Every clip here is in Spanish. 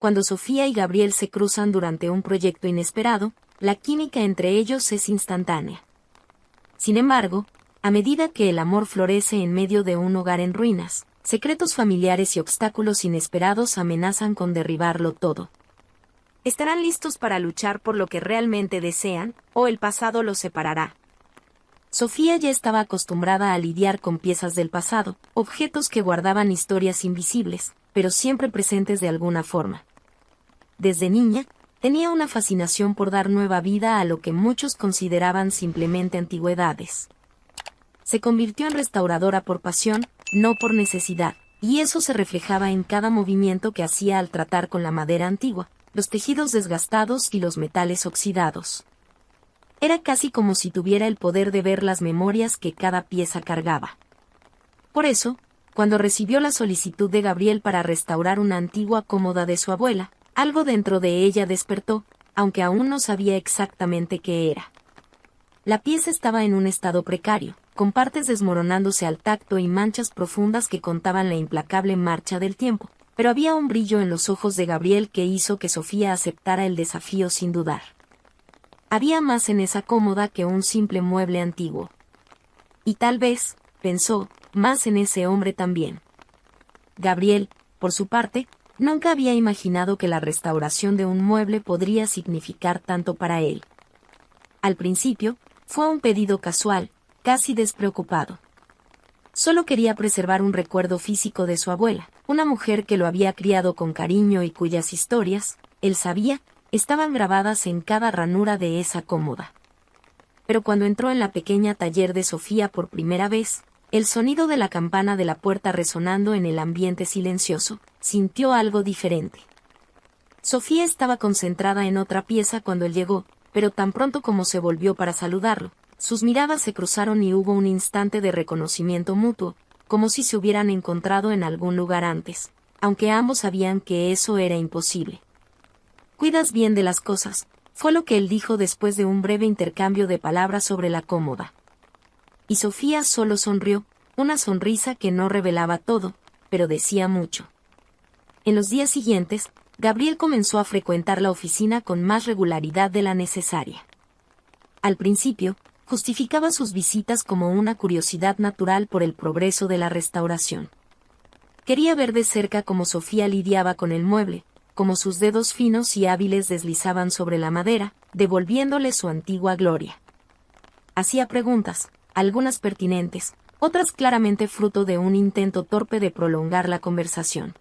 cuando Sofía y Gabriel se cruzan durante un proyecto inesperado, la química entre ellos es instantánea. Sin embargo, a medida que el amor florece en medio de un hogar en ruinas, secretos familiares y obstáculos inesperados amenazan con derribarlo todo. ¿Estarán listos para luchar por lo que realmente desean, o el pasado los separará? Sofía ya estaba acostumbrada a lidiar con piezas del pasado, objetos que guardaban historias invisibles, pero siempre presentes de alguna forma. Desde niña, tenía una fascinación por dar nueva vida a lo que muchos consideraban simplemente antigüedades. Se convirtió en restauradora por pasión, no por necesidad, y eso se reflejaba en cada movimiento que hacía al tratar con la madera antigua, los tejidos desgastados y los metales oxidados. Era casi como si tuviera el poder de ver las memorias que cada pieza cargaba. Por eso, cuando recibió la solicitud de Gabriel para restaurar una antigua cómoda de su abuela, algo dentro de ella despertó, aunque aún no sabía exactamente qué era. La pieza estaba en un estado precario, con partes desmoronándose al tacto y manchas profundas que contaban la implacable marcha del tiempo, pero había un brillo en los ojos de Gabriel que hizo que Sofía aceptara el desafío sin dudar. Había más en esa cómoda que un simple mueble antiguo. Y tal vez, pensó, más en ese hombre también. Gabriel, por su parte, nunca había imaginado que la restauración de un mueble podría significar tanto para él. Al principio, fue un pedido casual, casi despreocupado. Solo quería preservar un recuerdo físico de su abuela, una mujer que lo había criado con cariño y cuyas historias, él sabía, estaban grabadas en cada ranura de esa cómoda. Pero cuando entró en la pequeña taller de Sofía por primera vez, el sonido de la campana de la puerta resonando en el ambiente silencioso, sintió algo diferente. Sofía estaba concentrada en otra pieza cuando él llegó, pero tan pronto como se volvió para saludarlo, sus miradas se cruzaron y hubo un instante de reconocimiento mutuo, como si se hubieran encontrado en algún lugar antes, aunque ambos sabían que eso era imposible. «Cuidas bien de las cosas», fue lo que él dijo después de un breve intercambio de palabras sobre la cómoda. Y Sofía solo sonrió, una sonrisa que no revelaba todo, pero decía mucho. En los días siguientes, Gabriel comenzó a frecuentar la oficina con más regularidad de la necesaria. Al principio, justificaba sus visitas como una curiosidad natural por el progreso de la restauración. Quería ver de cerca cómo Sofía lidiaba con el mueble, cómo sus dedos finos y hábiles deslizaban sobre la madera, devolviéndole su antigua gloria. Hacía preguntas, algunas pertinentes, otras claramente fruto de un intento torpe de prolongar la conversación.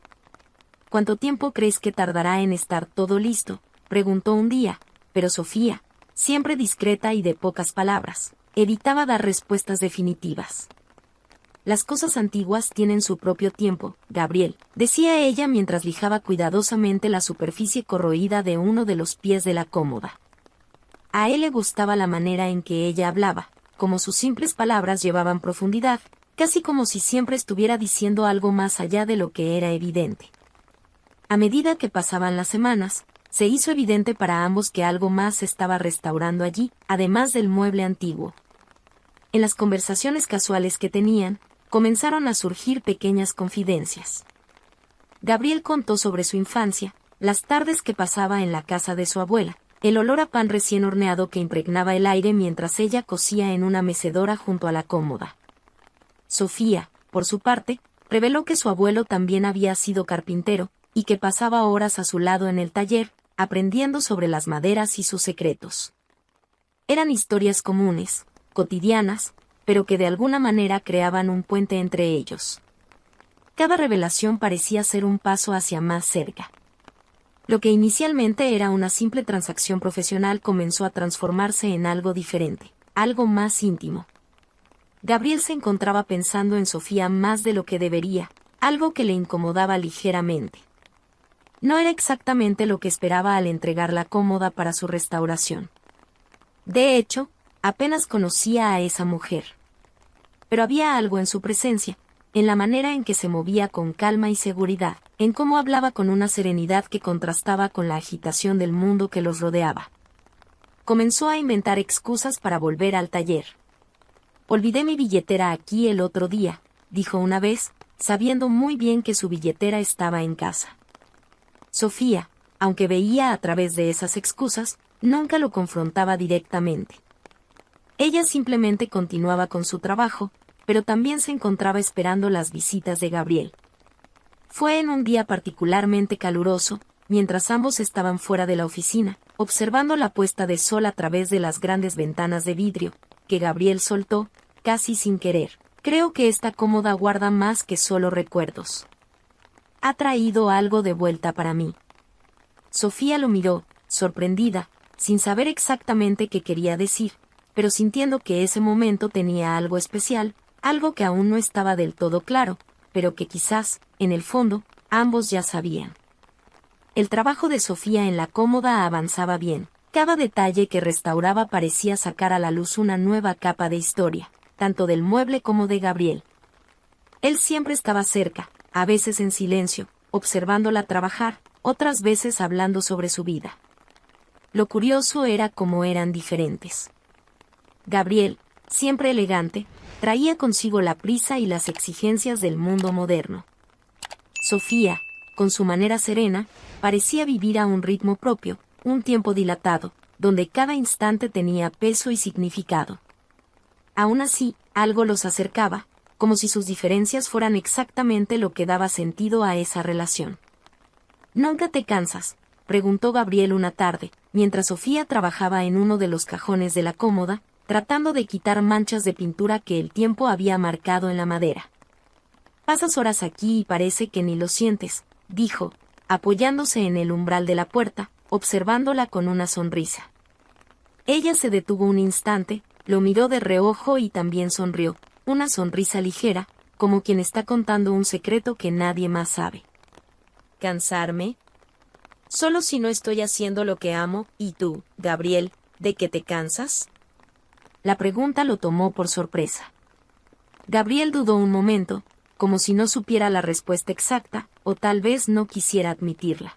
«¿Cuánto tiempo crees que tardará en estar todo listo?», preguntó un día, pero Sofía, siempre discreta y de pocas palabras, evitaba dar respuestas definitivas. «Las cosas antiguas tienen su propio tiempo, Gabriel», decía ella mientras lijaba cuidadosamente la superficie corroída de uno de los pies de la cómoda. A él le gustaba la manera en que ella hablaba, como sus simples palabras llevaban profundidad, casi como si siempre estuviera diciendo algo más allá de lo que era evidente. A medida que pasaban las semanas, se hizo evidente para ambos que algo más se estaba restaurando allí, además del mueble antiguo. En las conversaciones casuales que tenían, comenzaron a surgir pequeñas confidencias. Gabriel contó sobre su infancia, las tardes que pasaba en la casa de su abuela, el olor a pan recién horneado que impregnaba el aire mientras ella cosía en una mecedora junto a la cómoda. Sofía, por su parte, reveló que su abuelo también había sido carpintero, y que pasaba horas a su lado en el taller, aprendiendo sobre las maderas y sus secretos. Eran historias comunes, cotidianas, pero que de alguna manera creaban un puente entre ellos. Cada revelación parecía ser un paso hacia más cerca. Lo que inicialmente era una simple transacción profesional comenzó a transformarse en algo diferente, algo más íntimo. Gabriel se encontraba pensando en Sofía más de lo que debería, algo que le incomodaba ligeramente. No era exactamente lo que esperaba al entregar la cómoda para su restauración. De hecho, apenas conocía a esa mujer. Pero había algo en su presencia, en la manera en que se movía con calma y seguridad, en cómo hablaba con una serenidad que contrastaba con la agitación del mundo que los rodeaba. Comenzó a inventar excusas para volver al taller. «Olvidé mi billetera aquí el otro día», dijo una vez, sabiendo muy bien que su billetera estaba en casa. Sofía, aunque veía a través de esas excusas, nunca lo confrontaba directamente. Ella simplemente continuaba con su trabajo, pero también se encontraba esperando las visitas de Gabriel. Fue en un día particularmente caluroso, mientras ambos estaban fuera de la oficina, observando la puesta de sol a través de las grandes ventanas de vidrio, que Gabriel soltó, casi sin querer. Creo que esta cómoda guarda más que solo recuerdos. Ha traído algo de vuelta para mí. Sofía lo miró, sorprendida, sin saber exactamente qué quería decir, pero sintiendo que ese momento tenía algo especial, algo que aún no estaba del todo claro, pero que quizás, en el fondo, ambos ya sabían. El trabajo de Sofía en la cómoda avanzaba bien. Cada detalle que restauraba parecía sacar a la luz una nueva capa de historia, tanto del mueble como de Gabriel. Él siempre estaba cerca, a veces en silencio, observándola trabajar, otras veces hablando sobre su vida. Lo curioso era cómo eran diferentes. Gabriel, siempre elegante, traía consigo la prisa y las exigencias del mundo moderno. Sofía, con su manera serena, parecía vivir a un ritmo propio, un tiempo dilatado, donde cada instante tenía peso y significado. Aún así, algo los acercaba, como si sus diferencias fueran exactamente lo que daba sentido a esa relación. ¿Nunca te cansas?, preguntó Gabriel una tarde, mientras Sofía trabajaba en uno de los cajones de la cómoda, tratando de quitar manchas de pintura que el tiempo había marcado en la madera. «Pasas horas aquí y parece que ni lo sientes», dijo, apoyándose en el umbral de la puerta, observándola con una sonrisa. Ella se detuvo un instante, lo miró de reojo y también sonrió, una sonrisa ligera, como quien está contando un secreto que nadie más sabe. ¿Cansarme? Solo si no estoy haciendo lo que amo, ¿y tú, Gabriel, de qué te cansas? La pregunta lo tomó por sorpresa. Gabriel dudó un momento, como si no supiera la respuesta exacta, o tal vez no quisiera admitirla.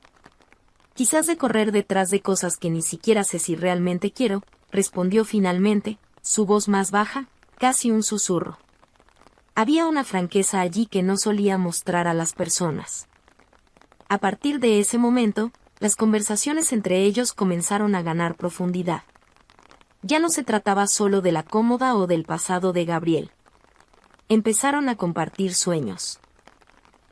Quizás de correr detrás de cosas que ni siquiera sé si realmente quiero, respondió finalmente, su voz más baja, casi un susurro. Había una franqueza allí que no solía mostrar a las personas. A partir de ese momento, las conversaciones entre ellos comenzaron a ganar profundidad. Ya no se trataba solo de la cómoda o del pasado de Gabriel. Empezaron a compartir sueños.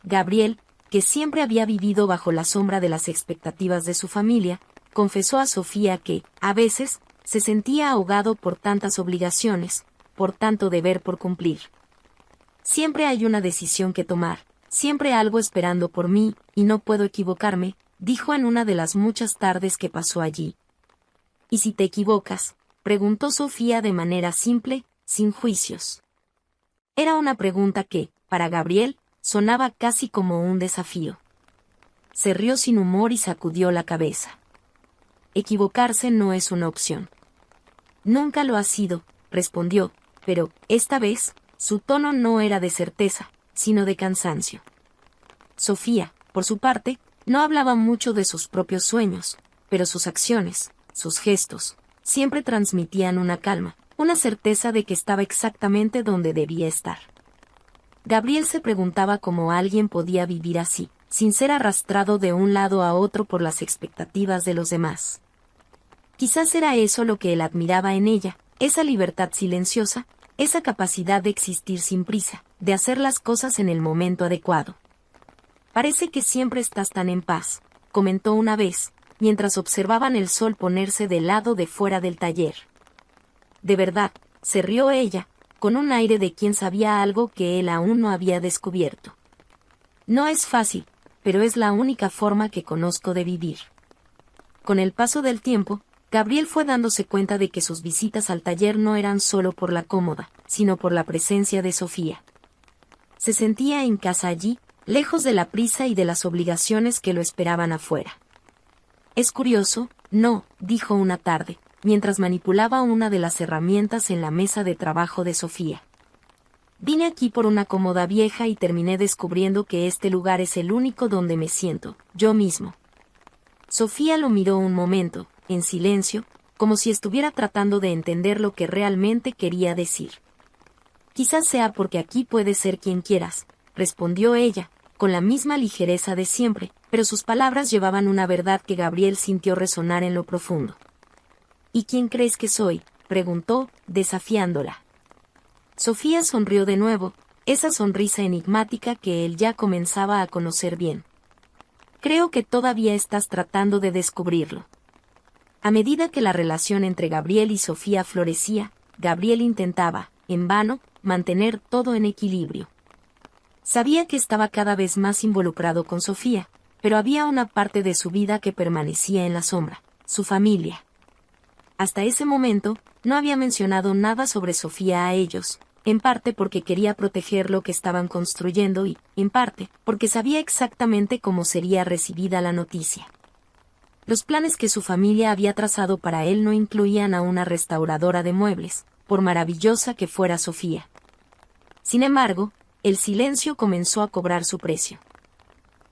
Gabriel, que siempre había vivido bajo la sombra de las expectativas de su familia, confesó a Sofía que, a veces, se sentía ahogado por tantas obligaciones, por tanto deber por cumplir. Siempre hay una decisión que tomar, siempre algo esperando por mí, y no puedo equivocarme, dijo en una de las muchas tardes que pasó allí. ¿Y si te equivocas?, preguntó Sofía de manera simple, sin juicios. Era una pregunta que, para Gabriel, sonaba casi como un desafío. Se rió sin humor y sacudió la cabeza. Equivocarse no es una opción. Nunca lo ha sido, respondió, pero, esta vez, su tono no era de certeza, sino de cansancio. Sofía, por su parte, no hablaba mucho de sus propios sueños, pero sus acciones, sus gestos, siempre transmitían una calma, una certeza de que estaba exactamente donde debía estar. Gabriel se preguntaba cómo alguien podía vivir así, sin ser arrastrado de un lado a otro por las expectativas de los demás. Quizás era eso lo que él admiraba en ella, esa libertad silenciosa, esa capacidad de existir sin prisa, de hacer las cosas en el momento adecuado. Parece que siempre estás tan en paz, comentó una vez, mientras observaban el sol ponerse del lado de fuera del taller. De verdad, se rió ella, con un aire de quien sabía algo que él aún no había descubierto. No es fácil, pero es la única forma que conozco de vivir. Con el paso del tiempo, Gabriel fue dándose cuenta de que sus visitas al taller no eran solo por la cómoda, sino por la presencia de Sofía. Se sentía en casa allí, lejos de la prisa y de las obligaciones que lo esperaban afuera. «Es curioso, ¿no?», dijo una tarde, mientras manipulaba una de las herramientas en la mesa de trabajo de Sofía. «Vine aquí por una cómoda vieja y terminé descubriendo que este lugar es el único donde me siento, yo mismo». Sofía lo miró un momento, en silencio, como si estuviera tratando de entender lo que realmente quería decir. «Quizás sea porque aquí puedes ser quien quieras», respondió ella, con la misma ligereza de siempre, pero sus palabras llevaban una verdad que Gabriel sintió resonar en lo profundo. ¿Y quién crees que soy?, preguntó, desafiándola. Sofía sonrió de nuevo, esa sonrisa enigmática que él ya comenzaba a conocer bien. Creo que todavía estás tratando de descubrirlo. A medida que la relación entre Gabriel y Sofía florecía, Gabriel intentaba, en vano, mantener todo en equilibrio. Sabía que estaba cada vez más involucrado con Sofía, pero había una parte de su vida que permanecía en la sombra, su familia. Hasta ese momento, no había mencionado nada sobre Sofía a ellos, en parte porque quería proteger lo que estaban construyendo y, en parte, porque sabía exactamente cómo sería recibida la noticia. Los planes que su familia había trazado para él no incluían a una restauradora de muebles, por maravillosa que fuera Sofía. Sin embargo, el silencio comenzó a cobrar su precio.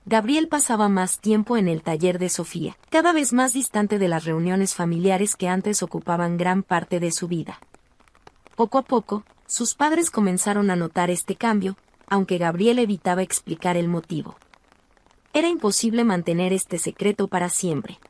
Gabriel pasaba más tiempo en el taller de Sofía, cada vez más distante de las reuniones familiares que antes ocupaban gran parte de su vida. Poco a poco, sus padres comenzaron a notar este cambio, aunque Gabriel evitaba explicar el motivo. Era imposible mantener este secreto para siempre.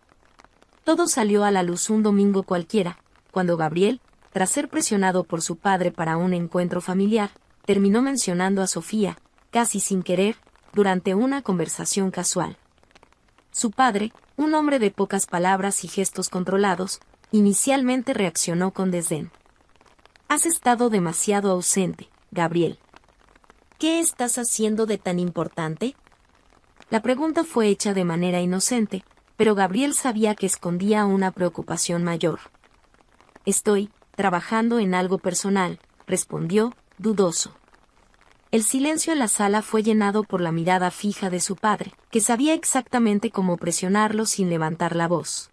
Todo salió a la luz un domingo cualquiera, cuando Gabriel, tras ser presionado por su padre para un encuentro familiar, terminó mencionando a Sofía, casi sin querer, durante una conversación casual. Su padre, un hombre de pocas palabras y gestos controlados, inicialmente reaccionó con desdén. «Has estado demasiado ausente, Gabriel. ¿Qué estás haciendo de tan importante?». La pregunta fue hecha de manera inocente, pero Gabriel sabía que escondía una preocupación mayor. «Estoy trabajando en algo personal», respondió, dudoso. El silencio en la sala fue llenado por la mirada fija de su padre, que sabía exactamente cómo presionarlo sin levantar la voz.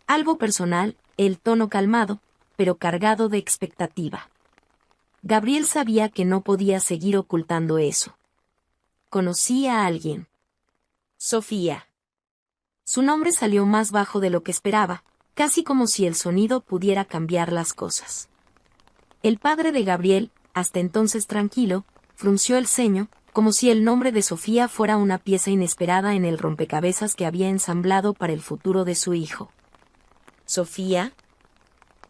Algo personal, el tono calmado, pero cargado de expectativa. Gabriel sabía que no podía seguir ocultando eso. Conocí a alguien. Sofía. Su nombre salió más bajo de lo que esperaba, casi como si el sonido pudiera cambiar las cosas. El padre de Gabriel, hasta entonces tranquilo, frunció el ceño, como si el nombre de Sofía fuera una pieza inesperada en el rompecabezas que había ensamblado para el futuro de su hijo. ¿Sofía?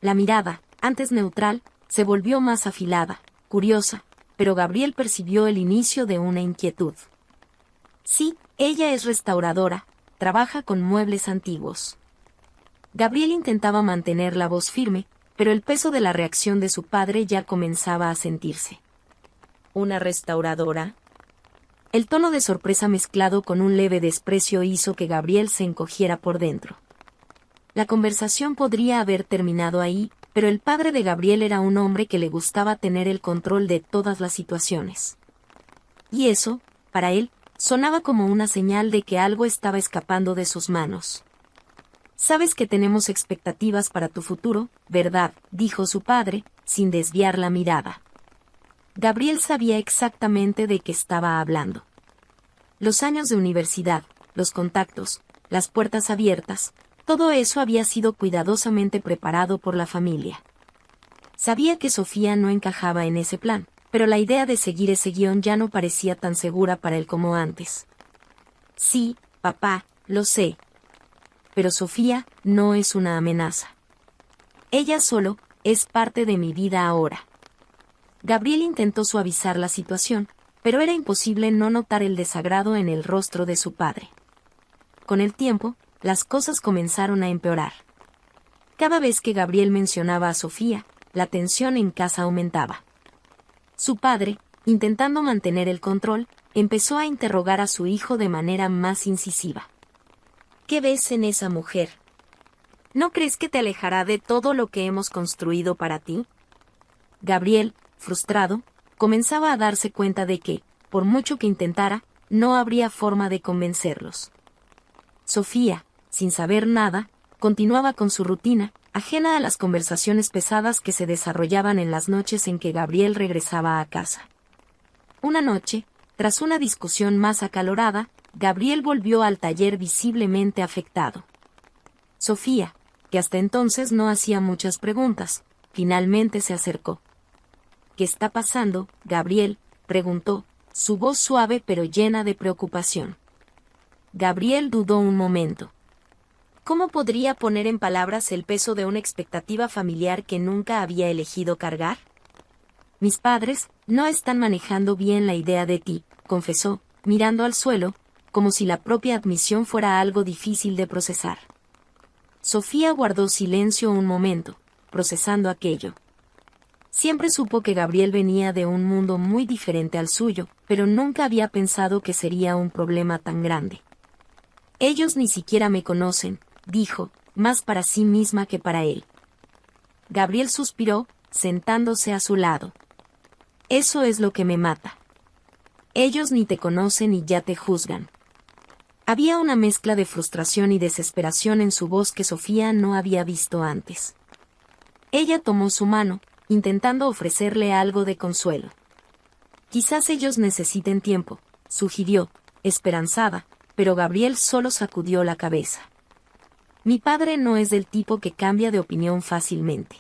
La mirada, antes neutral, se volvió más afilada, curiosa, pero Gabriel percibió el inicio de una inquietud. Sí, ella es restauradora, trabaja con muebles antiguos. Gabriel intentaba mantener la voz firme, pero el peso de la reacción de su padre ya comenzaba a sentirse. ¿Una restauradora? El tono de sorpresa mezclado con un leve desprecio hizo que Gabriel se encogiera por dentro. La conversación podría haber terminado ahí, pero el padre de Gabriel era un hombre que le gustaba tener el control de todas las situaciones. Y eso, para él, sonaba como una señal de que algo estaba escapando de sus manos. «Sabes que tenemos expectativas para tu futuro, ¿verdad?», dijo su padre, sin desviar la mirada. Gabriel sabía exactamente de qué estaba hablando. Los años de universidad, los contactos, las puertas abiertas, todo eso había sido cuidadosamente preparado por la familia. Sabía que Sofía no encajaba en ese plan, pero la idea de seguir ese guión ya no parecía tan segura para él como antes. «Sí, papá, lo sé. Pero Sofía no es una amenaza. Ella solo es parte de mi vida ahora». Gabriel intentó suavizar la situación, pero era imposible no notar el desagrado en el rostro de su padre. Con el tiempo, las cosas comenzaron a empeorar. Cada vez que Gabriel mencionaba a Sofía, la tensión en casa aumentaba. Su padre, intentando mantener el control, empezó a interrogar a su hijo de manera más incisiva. «¿Qué ves en esa mujer? ¿No crees que te alejará de todo lo que hemos construido para ti?». Gabriel, frustrado, comenzaba a darse cuenta de que, por mucho que intentara, no habría forma de convencerlos. Sofía, sin saber nada, continuaba con su rutina, ajena a las conversaciones pesadas que se desarrollaban en las noches en que Gabriel regresaba a casa. Una noche, tras una discusión más acalorada, Gabriel volvió al taller visiblemente afectado. Sofía, que hasta entonces no hacía muchas preguntas, finalmente se acercó. «¿Qué está pasando, Gabriel?», preguntó, su voz suave pero llena de preocupación. Gabriel dudó un momento. ¿Cómo podría poner en palabras el peso de una expectativa familiar que nunca había elegido cargar? Mis padres no están manejando bien la idea de ti, confesó, mirando al suelo, como si la propia admisión fuera algo difícil de procesar. Sofía guardó silencio un momento, procesando aquello. Siempre supo que Gabriel venía de un mundo muy diferente al suyo, pero nunca había pensado que sería un problema tan grande. Ellos ni siquiera me conocen, dijo, más para sí misma que para él. Gabriel suspiró, sentándose a su lado. Eso es lo que me mata. Ellos ni te conocen y ya te juzgan. Había una mezcla de frustración y desesperación en su voz que Sofía no había visto antes. Ella tomó su mano, intentando ofrecerle algo de consuelo. Quizás ellos necesiten tiempo, sugirió, esperanzada, pero Gabriel solo sacudió la cabeza. Mi padre no es del tipo que cambia de opinión fácilmente.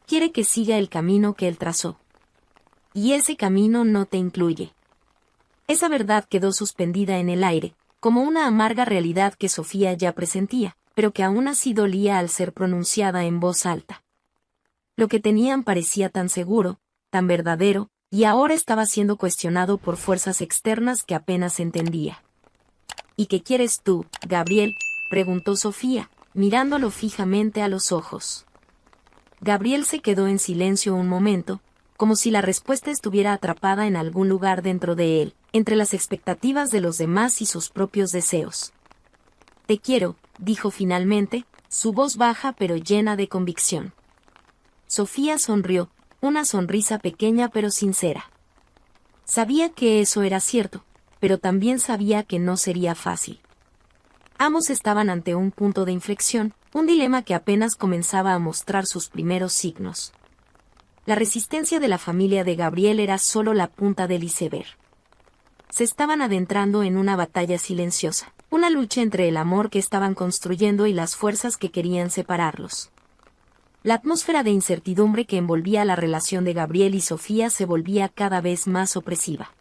Quiere que siga el camino que él trazó. Y ese camino no te incluye. Esa verdad quedó suspendida en el aire, como una amarga realidad que Sofía ya presentía, pero que aún así dolía al ser pronunciada en voz alta. Lo que tenían parecía tan seguro, tan verdadero, y ahora estaba siendo cuestionado por fuerzas externas que apenas entendía. ¿Y qué quieres tú, Gabriel?, preguntó Sofía, mirándolo fijamente a los ojos. Gabriel se quedó en silencio un momento, como si la respuesta estuviera atrapada en algún lugar dentro de él, entre las expectativas de los demás y sus propios deseos. Te quiero, dijo finalmente, su voz baja pero llena de convicción. Sofía sonrió, una sonrisa pequeña pero sincera. Sabía que eso era cierto, pero también sabía que no sería fácil. Ambos estaban ante un punto de inflexión, un dilema que apenas comenzaba a mostrar sus primeros signos. La resistencia de la familia de Gabriel era solo la punta del iceberg. Se estaban adentrando en una batalla silenciosa, una lucha entre el amor que estaban construyendo y las fuerzas que querían separarlos. La atmósfera de incertidumbre que envolvía la relación de Gabriel y Sofía se volvía cada vez más opresiva.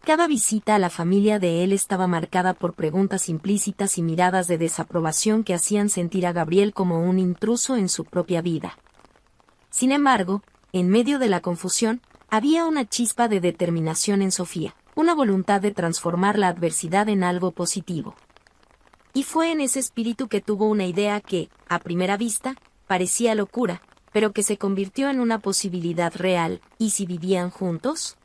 Cada visita a la familia de él estaba marcada por preguntas implícitas y miradas de desaprobación que hacían sentir a Gabriel como un intruso en su propia vida. Sin embargo, en medio de la confusión, había una chispa de determinación en Sofía, una voluntad de transformar la adversidad en algo positivo. Y fue en ese espíritu que tuvo una idea que, a primera vista, parecía locura, pero que se convirtió en una posibilidad real. ¿Y si vivían juntos?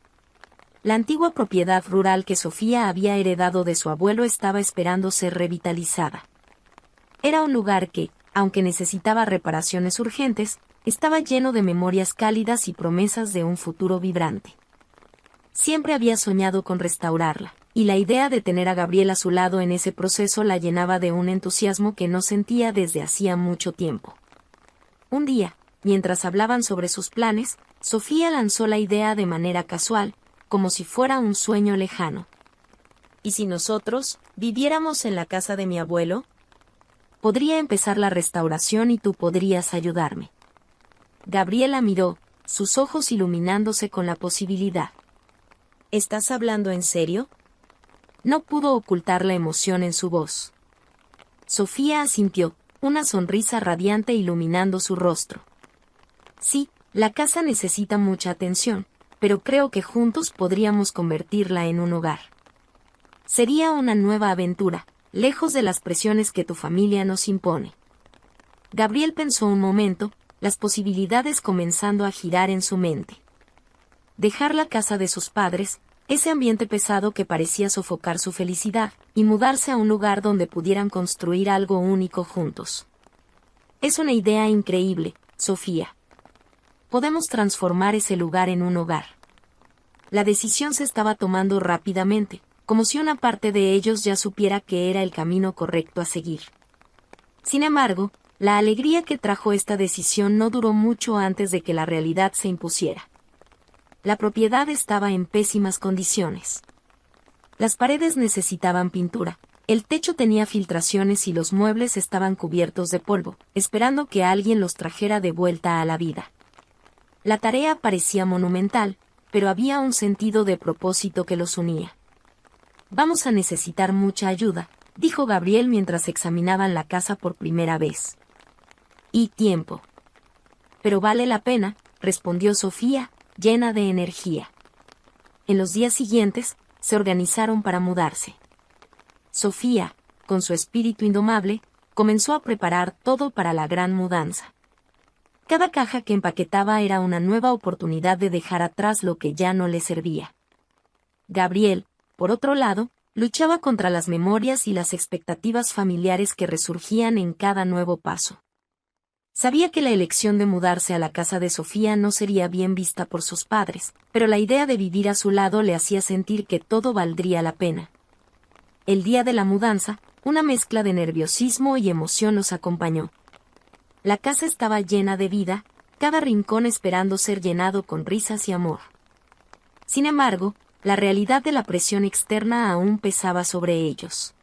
La antigua propiedad rural que Sofía había heredado de su abuelo estaba esperando ser revitalizada. Era un lugar que, aunque necesitaba reparaciones urgentes, estaba lleno de memorias cálidas y promesas de un futuro vibrante. Siempre había soñado con restaurarla, y la idea de tener a Gabriel a su lado en ese proceso la llenaba de un entusiasmo que no sentía desde hacía mucho tiempo. Un día, mientras hablaban sobre sus planes, Sofía lanzó la idea de manera casual, como si fuera un sueño lejano. ¿Y si nosotros viviéramos en la casa de mi abuelo? Podría empezar la restauración y tú podrías ayudarme. Gabriela miró, sus ojos iluminándose con la posibilidad. ¿Estás hablando en serio? No pudo ocultar la emoción en su voz. Sofía asintió, una sonrisa radiante iluminando su rostro. Sí, la casa necesita mucha atención, pero creo que juntos podríamos convertirla en un hogar. Sería una nueva aventura, lejos de las presiones que tu familia nos impone. Gabriel pensó un momento, las posibilidades comenzando a girar en su mente. Dejar la casa de sus padres, ese ambiente pesado que parecía sofocar su felicidad, y mudarse a un lugar donde pudieran construir algo único juntos. Es una idea increíble, Sofía. Podemos transformar ese lugar en un hogar. La decisión se estaba tomando rápidamente, como si una parte de ellos ya supiera que era el camino correcto a seguir. Sin embargo, la alegría que trajo esta decisión no duró mucho antes de que la realidad se impusiera. La propiedad estaba en pésimas condiciones. Las paredes necesitaban pintura, el techo tenía filtraciones y los muebles estaban cubiertos de polvo, esperando que alguien los trajera de vuelta a la vida. La tarea parecía monumental, pero había un sentido de propósito que los unía. Vamos a necesitar mucha ayuda, dijo Gabriel mientras examinaban la casa por primera vez. Y tiempo. Pero vale la pena, respondió Sofía, llena de energía. En los días siguientes, se organizaron para mudarse. Sofía, con su espíritu indomable, comenzó a preparar todo para la gran mudanza. Cada caja que empaquetaba era una nueva oportunidad de dejar atrás lo que ya no le servía. Gabriel, por otro lado, luchaba contra las memorias y las expectativas familiares que resurgían en cada nuevo paso. Sabía que la elección de mudarse a la casa de Sofía no sería bien vista por sus padres, pero la idea de vivir a su lado le hacía sentir que todo valdría la pena. El día de la mudanza, una mezcla de nerviosismo y emoción los acompañó. La casa estaba llena de vida, cada rincón esperando ser llenado con risas y amor. Sin embargo, la realidad de la presión externa aún pesaba sobre ellos.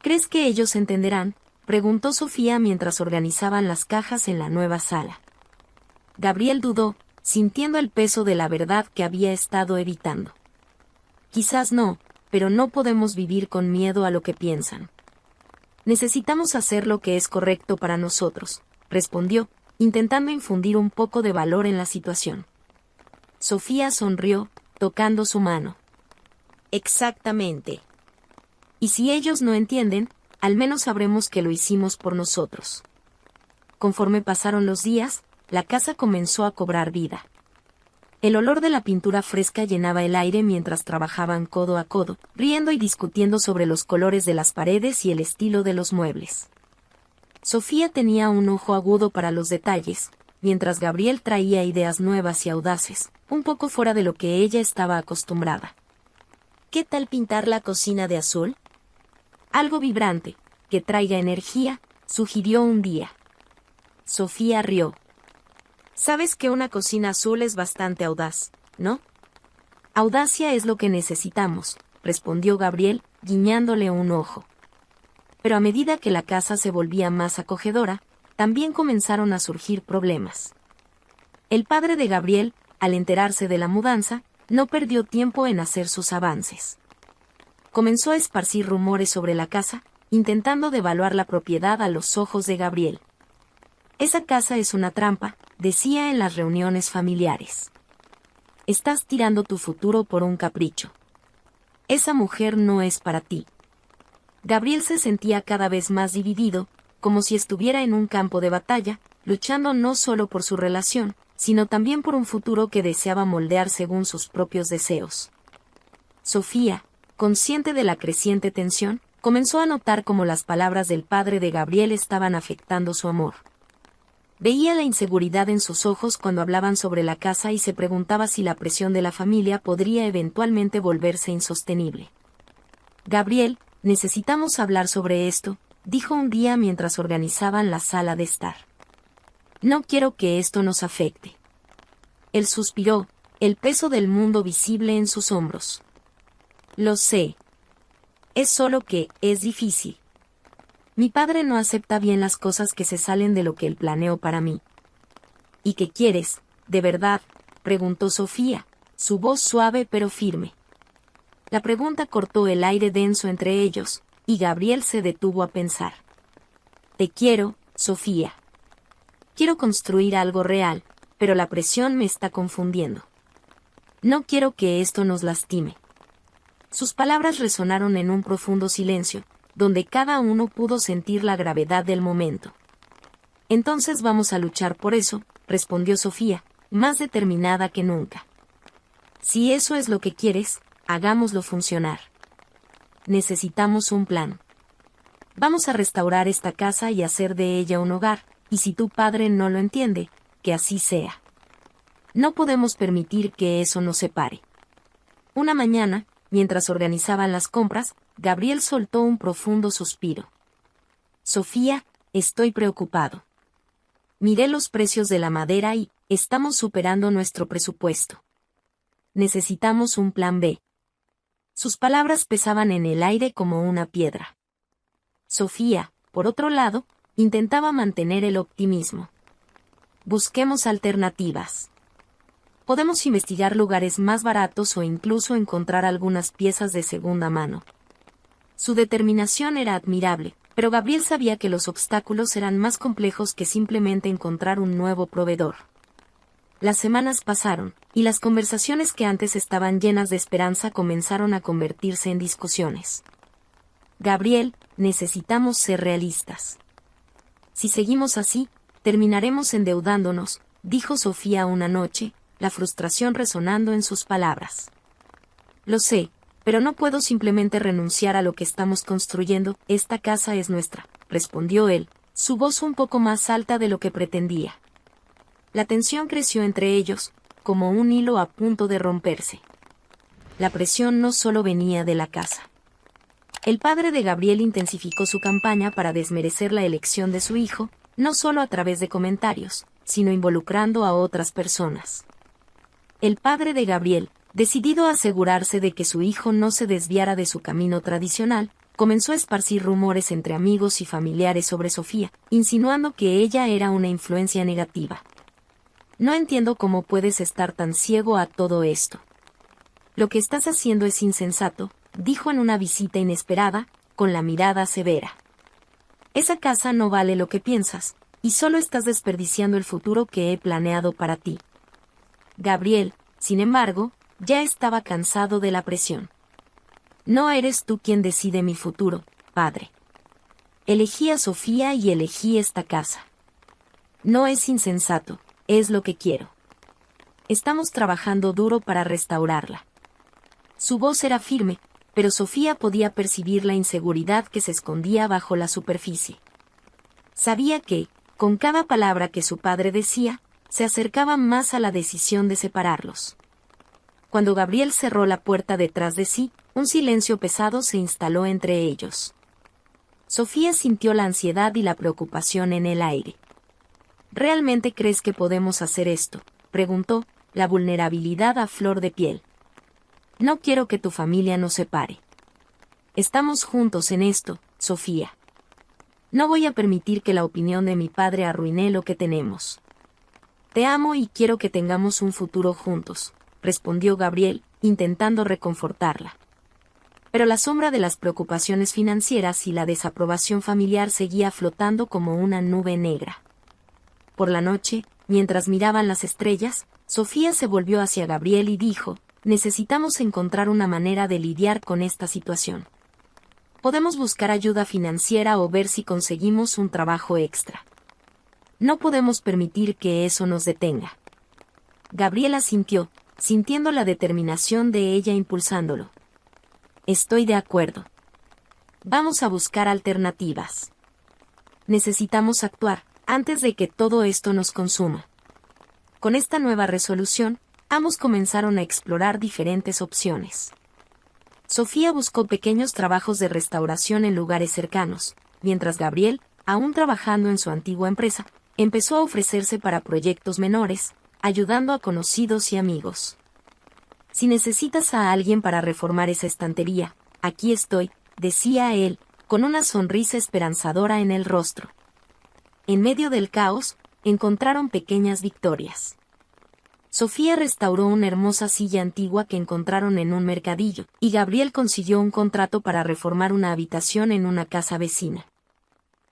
¿Crees que ellos entenderán?, preguntó Sofía mientras organizaban las cajas en la nueva sala. Gabriel dudó, sintiendo el peso de la verdad que había estado evitando. Quizás no, pero no podemos vivir con miedo a lo que piensan. Necesitamos hacer lo que es correcto para nosotros, respondió, intentando infundir un poco de valor en la situación. Sofía sonrió, tocando su mano. Exactamente. Y si ellos no entienden, al menos sabremos que lo hicimos por nosotros. Conforme pasaron los días, la casa comenzó a cobrar vida. El olor de la pintura fresca llenaba el aire mientras trabajaban codo a codo, riendo y discutiendo sobre los colores de las paredes y el estilo de los muebles. Sofía tenía un ojo agudo para los detalles, mientras Gabriel traía ideas nuevas y audaces, un poco fuera de lo que ella estaba acostumbrada. ¿Qué tal pintar la cocina de azul? Algo vibrante, que traiga energía, sugirió un día. Sofía rió. Sabes que una cocina azul es bastante audaz, ¿no? Audacia es lo que necesitamos, respondió Gabriel, guiñándole un ojo. Pero a medida que la casa se volvía más acogedora, también comenzaron a surgir problemas. El padre de Gabriel, al enterarse de la mudanza, no perdió tiempo en hacer sus avances. Comenzó a esparcir rumores sobre la casa, intentando devaluar la propiedad a los ojos de Gabriel. Esa casa es una trampa, decía en las reuniones familiares. Estás tirando tu futuro por un capricho. Esa mujer no es para ti. Gabriel se sentía cada vez más dividido, como si estuviera en un campo de batalla, luchando no solo por su relación, sino también por un futuro que deseaba moldear según sus propios deseos. Sofía, consciente de la creciente tensión, comenzó a notar cómo las palabras del padre de Gabriel estaban afectando su amor. Veía la inseguridad en sus ojos cuando hablaban sobre la casa y se preguntaba si la presión de la familia podría eventualmente volverse insostenible. Gabriel, necesitamos hablar sobre esto, dijo un día mientras organizaban la sala de estar. No quiero que esto nos afecte. Él suspiró, el peso del mundo visible en sus hombros. Lo sé. Es solo que es difícil. Mi padre no acepta bien las cosas que se salen de lo que él planeó para mí. ¿Y qué quieres, de verdad?, preguntó Sofía, su voz suave pero firme. La pregunta cortó el aire denso entre ellos, y Gabriel se detuvo a pensar. Te quiero, Sofía. Quiero construir algo real, pero la presión me está confundiendo. No quiero que esto nos lastime. Sus palabras resonaron en un profundo silencio, donde cada uno pudo sentir la gravedad del momento. Entonces vamos a luchar por eso, respondió Sofía, más determinada que nunca. Si eso es lo que quieres, hagámoslo funcionar. Necesitamos un plan. Vamos a restaurar esta casa y hacer de ella un hogar, y si tu padre no lo entiende, que así sea. No podemos permitir que eso nos separe. Una mañana, mientras organizaban las compras, Gabriel soltó un profundo suspiro. Sofía, estoy preocupado. Miré los precios de la madera y estamos superando nuestro presupuesto. Necesitamos un plan B. Sus palabras pesaban en el aire como una piedra. Sofía, por otro lado, intentaba mantener el optimismo. Busquemos alternativas. Podemos investigar lugares más baratos o incluso encontrar algunas piezas de segunda mano. Su determinación era admirable, pero Gabriel sabía que los obstáculos eran más complejos que simplemente encontrar un nuevo proveedor. Las semanas pasaron, y las conversaciones que antes estaban llenas de esperanza comenzaron a convertirse en discusiones. Gabriel, necesitamos ser realistas. Si seguimos así, terminaremos endeudándonos, dijo Sofía una noche, la frustración resonando en sus palabras. Lo sé, pero no puedo simplemente renunciar a lo que estamos construyendo, esta casa es nuestra, respondió él, su voz un poco más alta de lo que pretendía. La tensión creció entre ellos, como un hilo a punto de romperse. La presión no solo venía de la casa. El padre de Gabriel intensificó su campaña para desmerecer la elección de su hijo, no solo a través de comentarios, sino involucrando a otras personas. El padre de Gabriel, decidido a asegurarse de que su hijo no se desviara de su camino tradicional, comenzó a esparcir rumores entre amigos y familiares sobre Sofía, insinuando que ella era una influencia negativa. No entiendo cómo puedes estar tan ciego a todo esto. Lo que estás haciendo es insensato, dijo en una visita inesperada, con la mirada severa. Esa casa no vale lo que piensas, y solo estás desperdiciando el futuro que he planeado para ti. Gabriel, sin embargo, ya estaba cansado de la presión. No eres tú quien decide mi futuro, padre. Elegí a Sofía y elegí esta casa. No es insensato, es lo que quiero. Estamos trabajando duro para restaurarla. Su voz era firme, pero Sofía podía percibir la inseguridad que se escondía bajo la superficie. Sabía que, con cada palabra que su padre decía, se acercaba más a la decisión de separarlos. Cuando Gabriel cerró la puerta detrás de sí, un silencio pesado se instaló entre ellos. Sofía sintió la ansiedad y la preocupación en el aire. ¿Realmente crees que podemos hacer esto?, preguntó, la vulnerabilidad a flor de piel. No quiero que tu familia nos separe. Estamos juntos en esto, Sofía. No voy a permitir que la opinión de mi padre arruine lo que tenemos. Te amo y quiero que tengamos un futuro juntos, respondió Gabriel, intentando reconfortarla. Pero la sombra de las preocupaciones financieras y la desaprobación familiar seguía flotando como una nube negra. Por la noche, mientras miraban las estrellas, Sofía se volvió hacia Gabriel y dijo: necesitamos encontrar una manera de lidiar con esta situación. Podemos buscar ayuda financiera o ver si conseguimos un trabajo extra. No podemos permitir que eso nos detenga. Gabriel asintió, sintiendo la determinación de ella impulsándolo. Estoy de acuerdo. Vamos a buscar alternativas. Necesitamos actuar, antes de que todo esto nos consuma. Con esta nueva resolución, ambos comenzaron a explorar diferentes opciones. Sofía buscó pequeños trabajos de restauración en lugares cercanos, mientras Gabriel, aún trabajando en su antigua empresa, empezó a ofrecerse para proyectos menores, ayudando a conocidos y amigos. Si necesitas a alguien para reformar esa estantería, aquí estoy, decía él, con una sonrisa esperanzadora en el rostro. En medio del caos, encontraron pequeñas victorias. Sofía restauró una hermosa silla antigua que encontraron en un mercadillo, y Gabriel consiguió un contrato para reformar una habitación en una casa vecina.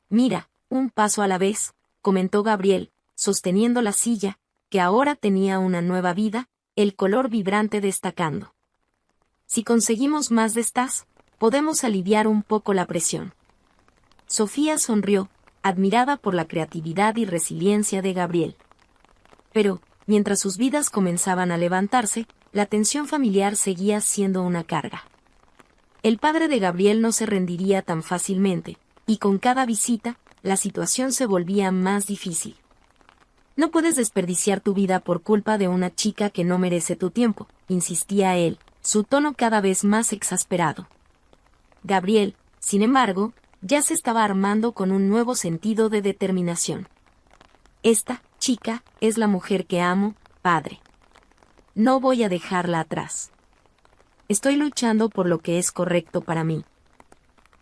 Mira, un paso a la vez, comentó Gabriel, sosteniendo la silla, que ahora tenía una nueva vida, el color vibrante destacando. Si conseguimos más de estas, podemos aliviar un poco la presión. Sofía sonrió, admirada por la creatividad y resiliencia de Gabriel. Pero, mientras sus vidas comenzaban a levantarse, la tensión familiar seguía siendo una carga. El padre de Gabriel no se rendiría tan fácilmente, y con cada visita, la situación se volvía más difícil. No puedes desperdiciar tu vida por culpa de una chica que no merece tu tiempo, insistía él, su tono cada vez más exasperado. Gabriel, sin embargo, ya se estaba armando con un nuevo sentido de determinación. Esta chica es la mujer que amo, padre. No voy a dejarla atrás. Estoy luchando por lo que es correcto para mí.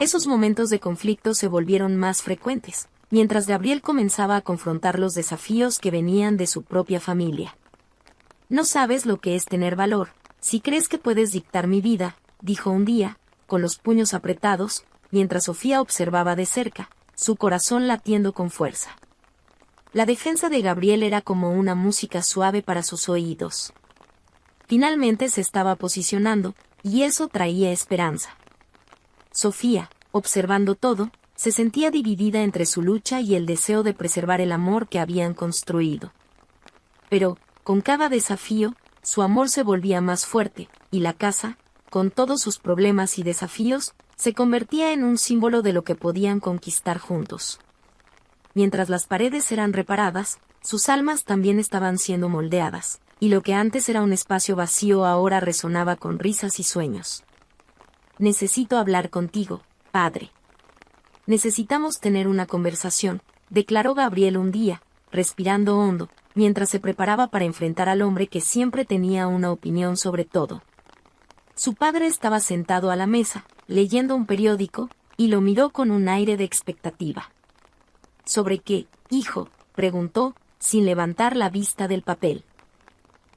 Esos momentos de conflicto se volvieron más frecuentes, mientras Gabriel comenzaba a confrontar los desafíos que venían de su propia familia. No sabes lo que es tener valor, si crees que puedes dictar mi vida, dijo un día, con los puños apretados, mientras Sofía observaba de cerca, su corazón latiendo con fuerza. La defensa de Gabriel era como una música suave para sus oídos. Finalmente se estaba posicionando, y eso traía esperanza. Sofía, observando todo, se sentía dividida entre su lucha y el deseo de preservar el amor que habían construido. Pero, con cada desafío, su amor se volvía más fuerte, y la casa, con todos sus problemas y desafíos, se convertía en un símbolo de lo que podían conquistar juntos. Mientras las paredes eran reparadas, sus almas también estaban siendo moldeadas, y lo que antes era un espacio vacío ahora resonaba con risas y sueños. Necesito hablar contigo, padre. Necesitamos tener una conversación, declaró Gabriel un día, respirando hondo, mientras se preparaba para enfrentar al hombre que siempre tenía una opinión sobre todo. Su padre estaba sentado a la mesa, leyendo un periódico, y lo miró con un aire de expectativa. ¿Sobre qué, hijo?, preguntó, sin levantar la vista del papel.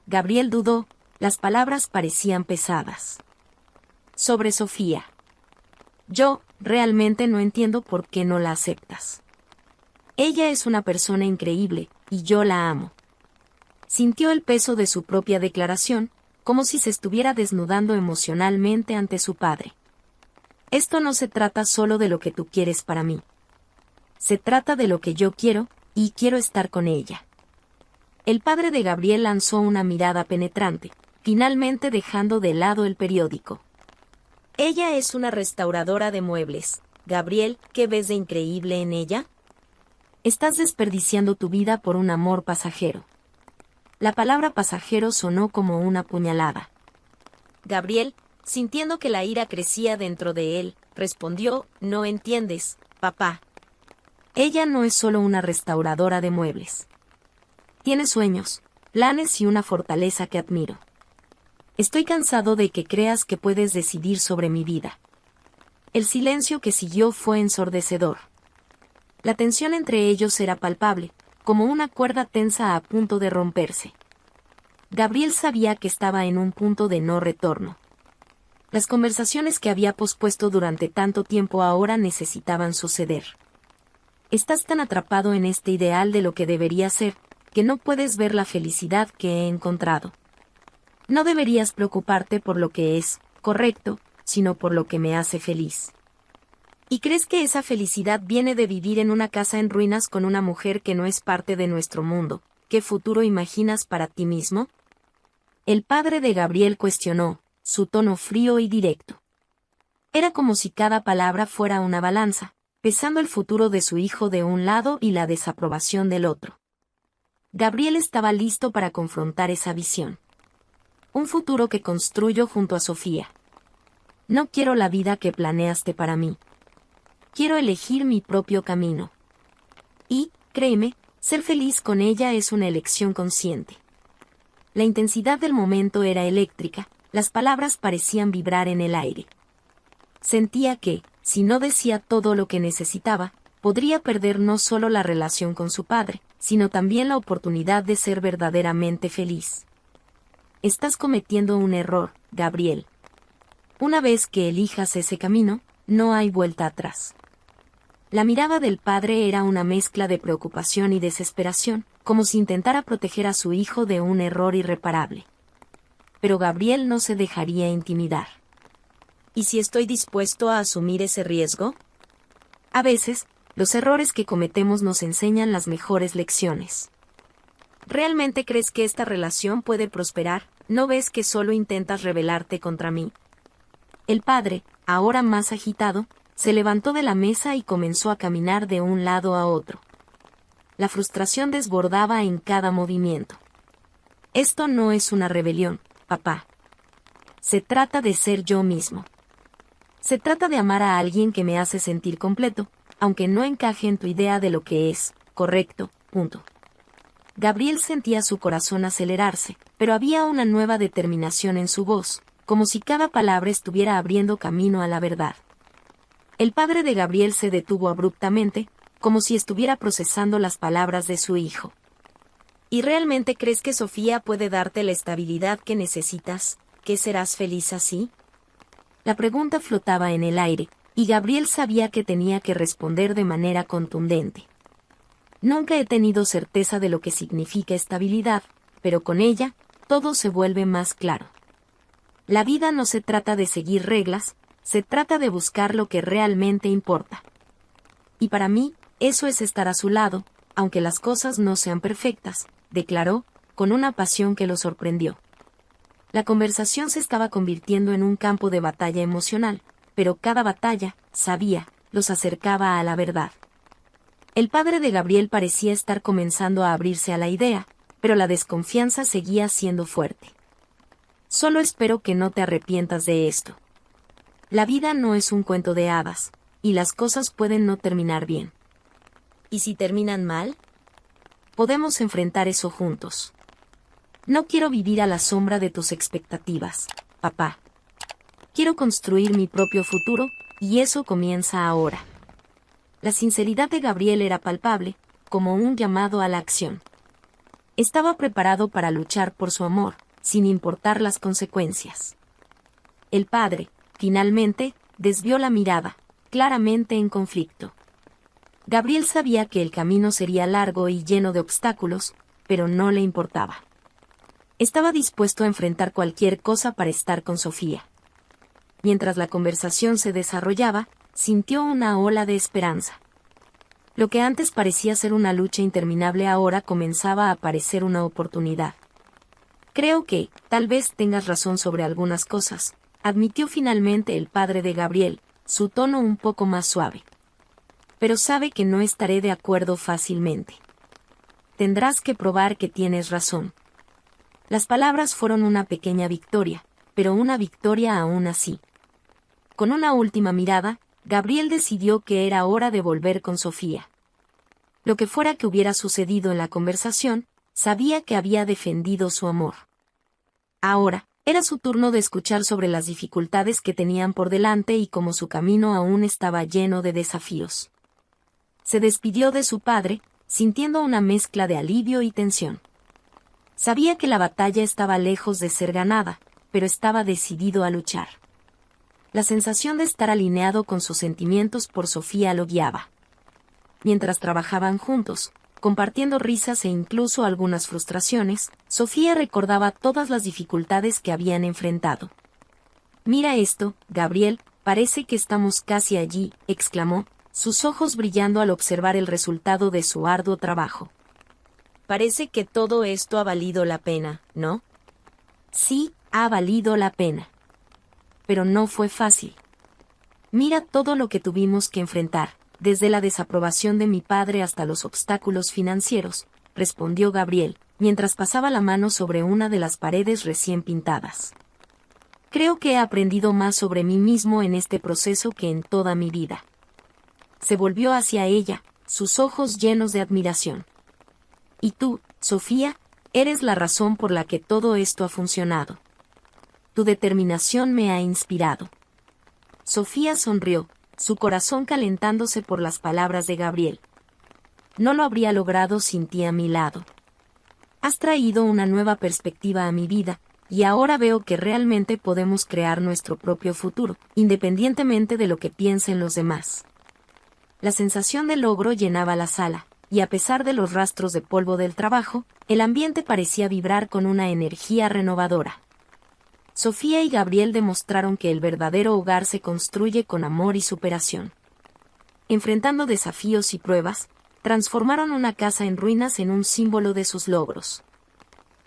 Gabriel dudó, las palabras parecían pesadas. Sobre Sofía. Yo, realmente no entiendo por qué no la aceptas. Ella es una persona increíble, y yo la amo. Sintió el peso de su propia declaración, como si se estuviera desnudando emocionalmente ante su padre. Esto no se trata solo de lo que tú quieres para mí. Se trata de lo que yo quiero, y quiero estar con ella. El padre de Gabriel lanzó una mirada penetrante, finalmente dejando de lado el periódico. Ella es una restauradora de muebles. Gabriel, ¿qué ves de increíble en ella? Estás desperdiciando tu vida por un amor pasajero. La palabra pasajero sonó como una puñalada. Gabriel, sintiendo que la ira crecía dentro de él, respondió, no entiendes, papá. Ella no es solo una restauradora de muebles. Tiene sueños, planes y una fortaleza que admiro. Estoy cansado de que creas que puedes decidir sobre mi vida. El silencio que siguió fue ensordecedor. La tensión entre ellos era palpable, como una cuerda tensa a punto de romperse. Gabriel sabía que estaba en un punto de no retorno. Las conversaciones que había pospuesto durante tanto tiempo ahora necesitaban suceder. Estás tan atrapado en este ideal de lo que debería ser, que no puedes ver la felicidad que he encontrado. No deberías preocuparte por lo que es correcto, sino por lo que me hace feliz. ¿Y crees que esa felicidad viene de vivir en una casa en ruinas con una mujer que no es parte de nuestro mundo? ¿Qué futuro imaginas para ti mismo? El padre de Gabriel cuestionó, su tono frío y directo. Era como si cada palabra fuera una balanza, pesando el futuro de su hijo de un lado y la desaprobación del otro. Gabriel estaba listo para confrontar esa visión. Un futuro que construyo junto a Sofía. No quiero la vida que planeaste para mí. Quiero elegir mi propio camino. Y, créeme, ser feliz con ella es una elección consciente. La intensidad del momento era eléctrica, las palabras parecían vibrar en el aire. Sentía que, si no decía todo lo que necesitaba, podría perder no solo la relación con su padre, sino también la oportunidad de ser verdaderamente feliz. Estás cometiendo un error, Gabriel. Una vez que elijas ese camino, no hay vuelta atrás. La mirada del padre era una mezcla de preocupación y desesperación, como si intentara proteger a su hijo de un error irreparable. Pero Gabriel no se dejaría intimidar. ¿Y si estoy dispuesto a asumir ese riesgo? A veces, los errores que cometemos nos enseñan las mejores lecciones. ¿Realmente crees que esta relación puede prosperar? ¿No ves que solo intentas rebelarte contra mí? El padre, ahora más agitado, se levantó de la mesa y comenzó a caminar de un lado a otro. La frustración desbordaba en cada movimiento. Esto no es una rebelión, papá. Se trata de ser yo mismo. Se trata de amar a alguien que me hace sentir completo, aunque no encaje en tu idea de lo que es correcto, punto. Gabriel sentía su corazón acelerarse, pero había una nueva determinación en su voz, como si cada palabra estuviera abriendo camino a la verdad. El padre de Gabriel se detuvo abruptamente, como si estuviera procesando las palabras de su hijo. ¿Y realmente crees que Sofía puede darte la estabilidad que necesitas? ¿Que serás feliz así? La pregunta flotaba en el aire, y Gabriel sabía que tenía que responder de manera contundente. Nunca he tenido certeza de lo que significa estabilidad, pero con ella, todo se vuelve más claro. La vida no se trata de seguir reglas, se trata de buscar lo que realmente importa. Y para mí, eso es estar a su lado, aunque las cosas no sean perfectas, declaró, con una pasión que lo sorprendió. La conversación se estaba convirtiendo en un campo de batalla emocional, pero cada batalla, sabía, los acercaba a la verdad. El padre de Gabriel parecía estar comenzando a abrirse a la idea, pero la desconfianza seguía siendo fuerte. Solo espero que no te arrepientas de esto. La vida no es un cuento de hadas, y las cosas pueden no terminar bien. ¿Y si terminan mal? Podemos enfrentar eso juntos. No quiero vivir a la sombra de tus expectativas, papá. Quiero construir mi propio futuro, y eso comienza ahora. La sinceridad de Gabriel era palpable, como un llamado a la acción. Estaba preparado para luchar por su amor, sin importar las consecuencias. El padre, finalmente, desvió la mirada, claramente en conflicto. Gabriel sabía que el camino sería largo y lleno de obstáculos, pero no le importaba. Estaba dispuesto a enfrentar cualquier cosa para estar con Sofía. Mientras la conversación se desarrollaba, sintió una ola de esperanza. Lo que antes parecía ser una lucha interminable ahora comenzaba a parecer una oportunidad. Creo que, tal vez tengas razón sobre algunas cosas, admitió finalmente el padre de Gabriel, su tono un poco más suave. Pero sabe que no estaré de acuerdo fácilmente. Tendrás que probar que tienes razón. Las palabras fueron una pequeña victoria, pero una victoria aún así. Con una última mirada, Gabriel decidió que era hora de volver con Sofía. Lo que fuera que hubiera sucedido en la conversación, sabía que había defendido su amor. Ahora, era su turno de escuchar sobre las dificultades que tenían por delante y cómo su camino aún estaba lleno de desafíos. Se despidió de su padre, sintiendo una mezcla de alivio y tensión. Sabía que la batalla estaba lejos de ser ganada, pero estaba decidido a luchar. La sensación de estar alineado con sus sentimientos por Sofía lo guiaba. Mientras trabajaban juntos, compartiendo risas e incluso algunas frustraciones, Sofía recordaba todas las dificultades que habían enfrentado. «Mira esto, Gabriel, parece que estamos casi allí», exclamó, sus ojos brillando al observar el resultado de su arduo trabajo. «Parece que todo esto ha valido la pena, ¿no?» «Sí, ha valido la pena. Pero no fue fácil. Mira todo lo que tuvimos que enfrentar, desde la desaprobación de mi padre hasta los obstáculos financieros», respondió Gabriel, mientras pasaba la mano sobre una de las paredes recién pintadas. «Creo que he aprendido más sobre mí mismo en este proceso que en toda mi vida». Se volvió hacia ella, sus ojos llenos de admiración. «Y tú, Sofía, eres la razón por la que todo esto ha funcionado. Tu determinación me ha inspirado». Sofía sonrió, su corazón calentándose por las palabras de Gabriel. «No lo habría logrado sin ti a mi lado. Has traído una nueva perspectiva a mi vida, y ahora veo que realmente podemos crear nuestro propio futuro, independientemente de lo que piensen los demás». La sensación de logro llenaba la sala, y a pesar de los rastros de polvo del trabajo, el ambiente parecía vibrar con una energía renovadora. Sofía y Gabriel demostraron que el verdadero hogar se construye con amor y superación. Enfrentando desafíos y pruebas, transformaron una casa en ruinas en un símbolo de sus logros.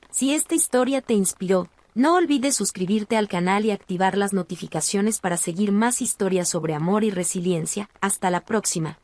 Si esta historia te inspiró, no olvides suscribirte al canal y activar las notificaciones para seguir más historias sobre amor y resiliencia. Hasta la próxima.